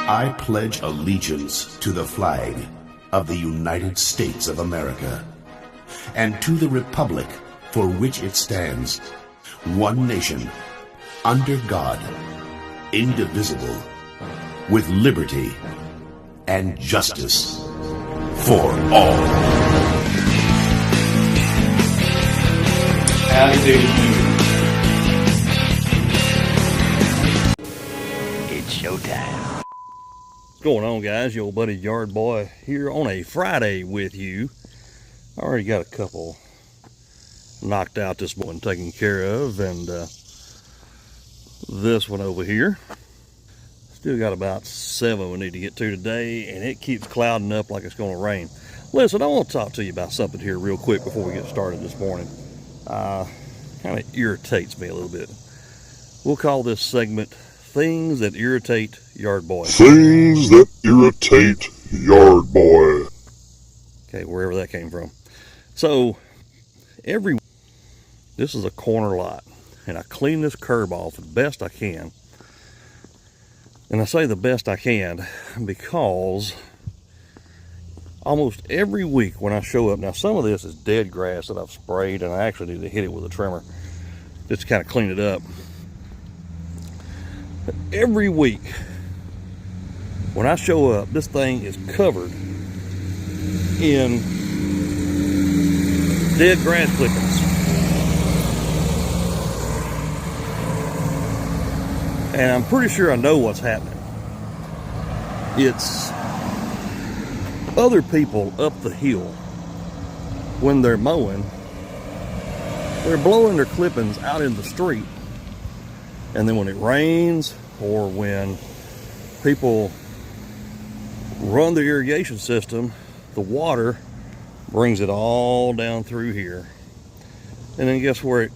I pledge allegiance to the flag of the United States of America and to the republic for which it stands, one nation, under God, indivisible, with liberty and justice for all. Howdy doody. It's showtime. What's going on, guys? Your old buddy Yard Boy here on a Friday with you. I already got a couple knocked out this morning, taken care of, and this one over here. Still got about 7 we need to get to today, and it keeps clouding up like it's going to rain. Listen, I want to talk to you about something here real quick before we get started this morning. Kind of irritates me a little bit. We'll call this segment Things That Irritate Yard Boy. Things that irritate Yard Boy. Okay, wherever that came from. So, this is a corner lot, and I clean this curb off the best I can. And I say the best I can because almost every week when I show up, now some of this is dead grass that I've sprayed, and I actually need to hit it with a trimmer just to kind of clean it up. But every week when I show up, this thing is covered in dead grass clippings. And I'm pretty sure I know what's happening. It's other people up the hill, when they're mowing, they're blowing their clippings out in the street. And then when it rains, or when people run the irrigation system, the water brings it all down through here. And then guess where it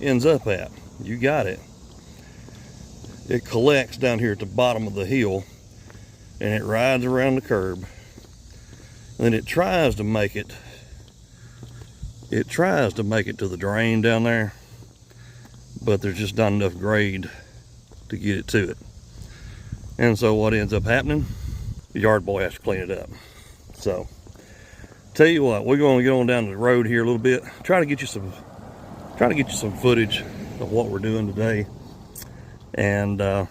ends up at? You got it. It collects down here at the bottom of the hill, and it rides around the curb. And then it tries to make it to the drain down there, but there's just not enough grade to get it to it. And so what ends up happening, the Yard Boy has to clean it up. So tell you what, we're going to get on down the road here a little bit, try to get you some footage of what we're doing today. And I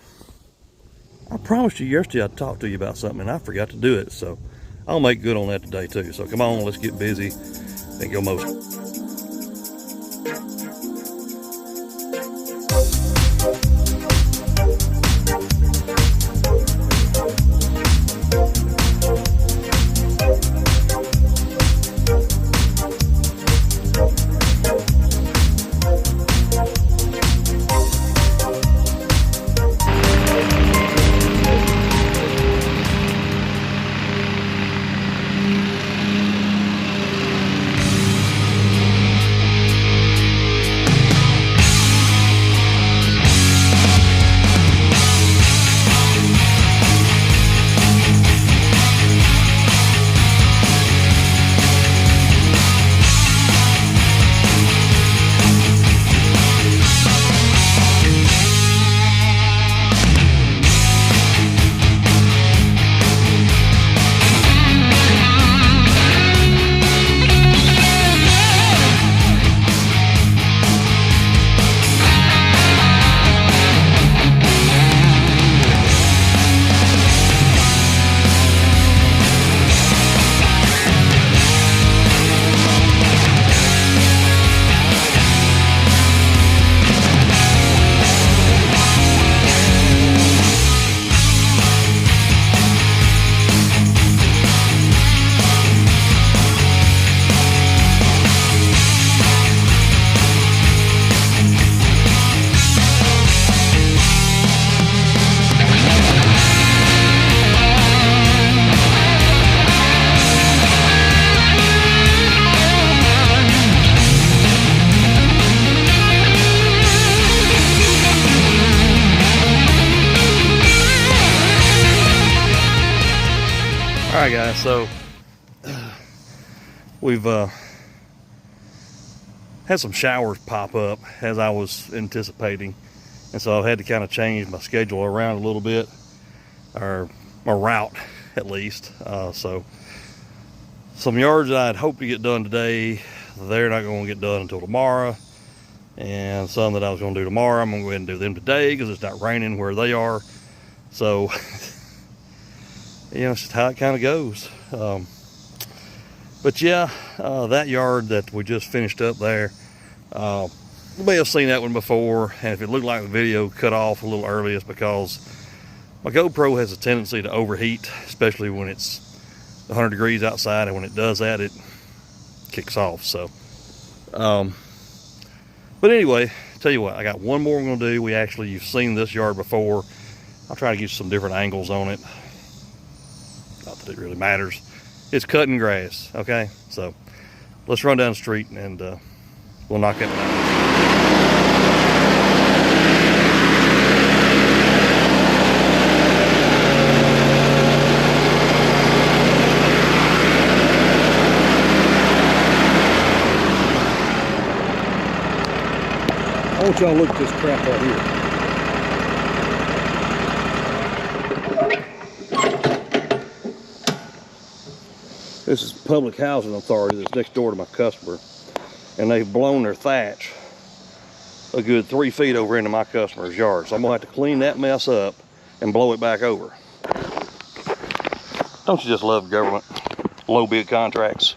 promised you yesterday I'd talk to you about something, and I forgot to do it, so I'll make good on that today too. So come on, let's get busy and go mow. Alright guys, so we've had some showers pop up as I was anticipating, and so I've had to kind of change my schedule around a little bit, or my route at least. So some yards that I'd hoped to get done today, they're not going to get done until tomorrow. And some that I was going to do tomorrow, I'm going to go ahead and do them today because it's not raining where they are. So, it's just how it kind of goes. But yeah, that yard that we just finished up there, you may have seen that one before, and if it looked like the video cut off a little early, it's because my GoPro has a tendency to overheat, especially when it's 100 degrees outside, and when it does that, it kicks off. So, but anyway, tell you what, I got one more I'm going to do. You've seen this yard before. I'll try to get some different angles on it. Not that it really matters. It's cutting grass, okay? So let's run down the street and we'll knock that one out. I want y'all to look at this crap right here. This is Public Housing Authority that's next door to my customer, and they've blown their thatch a good 3 feet over into my customer's yard. So I'm gonna have to clean that mess up and blow it back over. Don't you just love government? Low bid contracts.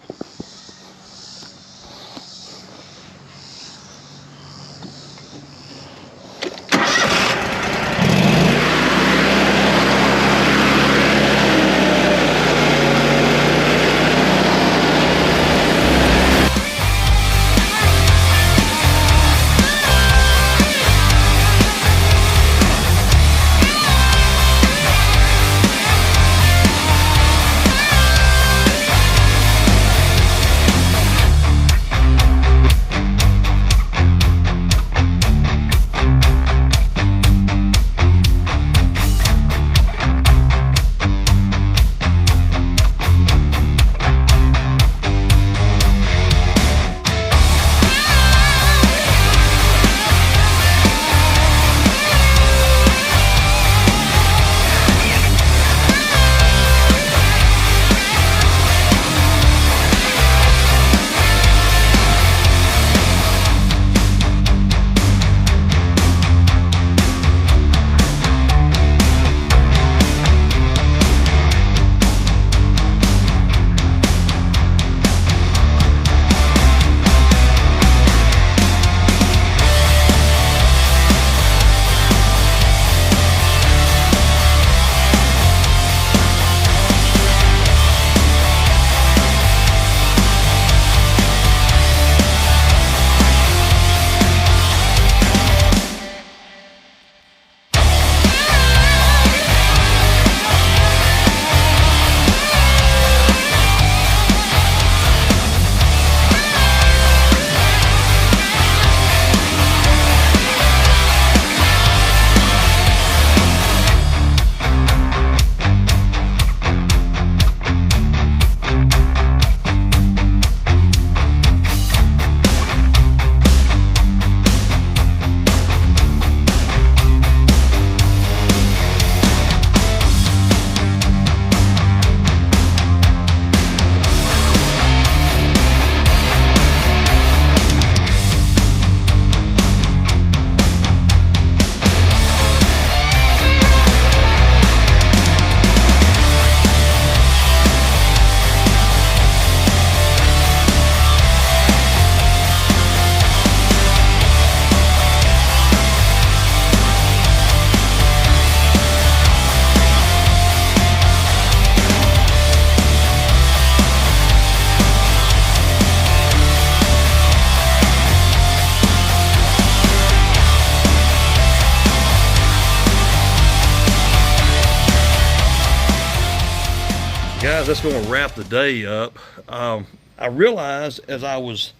Guys, that's going to wrap the day up. I realized as I was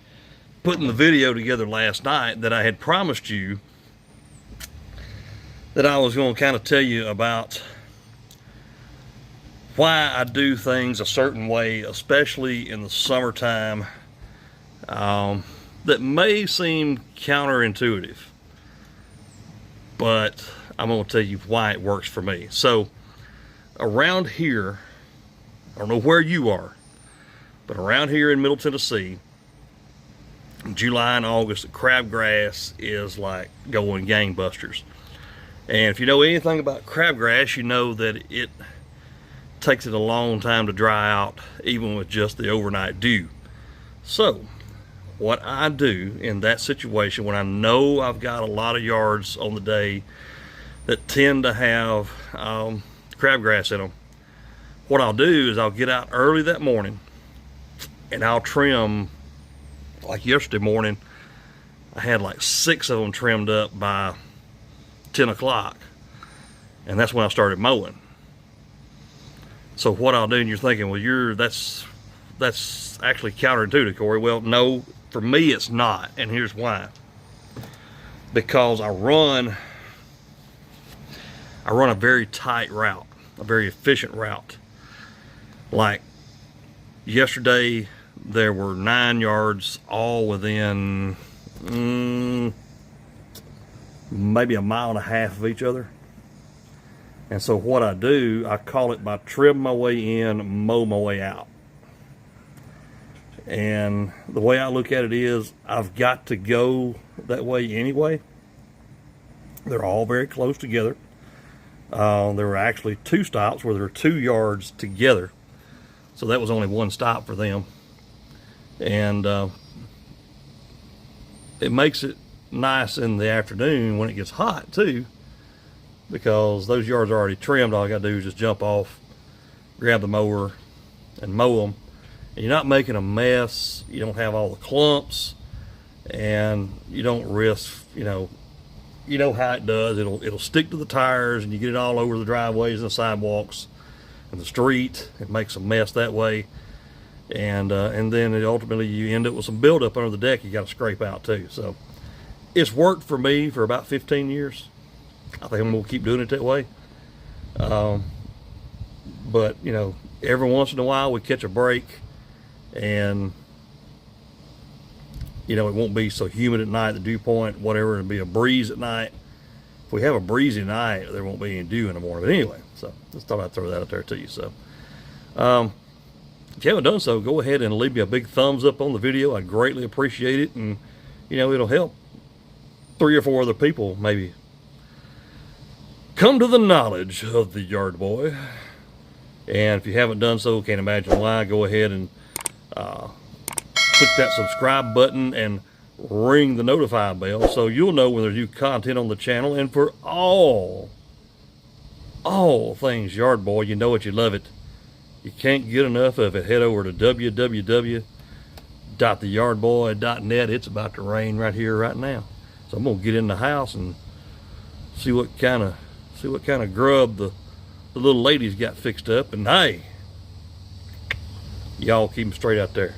putting the video together last night that I had promised you that I was going to kind of tell you about why I do things a certain way, especially in the summertime, that may seem counterintuitive, but I'm going to tell you why it works for me. So around here, I don't know where you are, but around here in Middle Tennessee, July and August, the crabgrass is like going gangbusters. And if you know anything about crabgrass, you know that it takes it a long time to dry out, even with just the overnight dew. So what I do in that situation, when I know I've got a lot of yards on the day that tend to have crabgrass in them, what I'll do is I'll get out early that morning and I'll trim. Like yesterday morning, I had like 6 of them trimmed up by 10 o'clock, and that's when I started mowing. So what I'll do, and you're thinking, well, that's actually counterintuitive, Corey. Well, no, for me it's not, and here's why. Because I run a very tight route, a very efficient route. Like yesterday, there were 9 yards all within maybe 1.5 miles of each other. And so what I do, I call it by trim my way in, mow my way out. And the way I look at it is, I've got to go that way anyway. They're all very close together. There were actually 2 stops where there were 2 yards together. So that was only 1 stop for them. And it makes it nice in the afternoon when it gets hot too, because those yards are already trimmed. All I gotta do is just jump off, grab the mower, and mow them. And you're not making a mess. You don't have all the clumps, and you don't risk, you know how it does. It'll stick to the tires, and you get it all over the driveways and the sidewalks and the street. It makes a mess that way. And then ultimately you end up with some buildup under the deck you got to scrape out too. So it's worked for me for about 15 years. I think I'm going to keep doing it that way. But you know, every once in a while we catch a break, and you know, it won't be so humid at night, the dew point, whatever. It'll be a breeze at night. If we have a breezy night, there won't be any dew in the morning. But anyway, so just thought I'd throw that out there to you. So if you haven't done so, go ahead and leave me a big thumbs up on the video. I greatly appreciate it, and you know, it'll help 3 or 4 other people maybe come to the knowledge of the Yard Boy. And if you haven't done so, can't imagine why, go ahead and click that subscribe button and ring the notify bell so you'll know when there's new content on the channel. And for all things Yard Boy, you know it, you love it. You can't get enough of it. Head over to www.theyardboy.net. It's about to rain right here, right now. So I'm gonna get in the house and see what kind of grub the little ladies got fixed up. And hey, y'all keep them straight out there.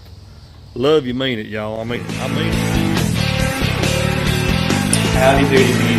Love you, mean it, y'all. I mean it. Howdy doody, man.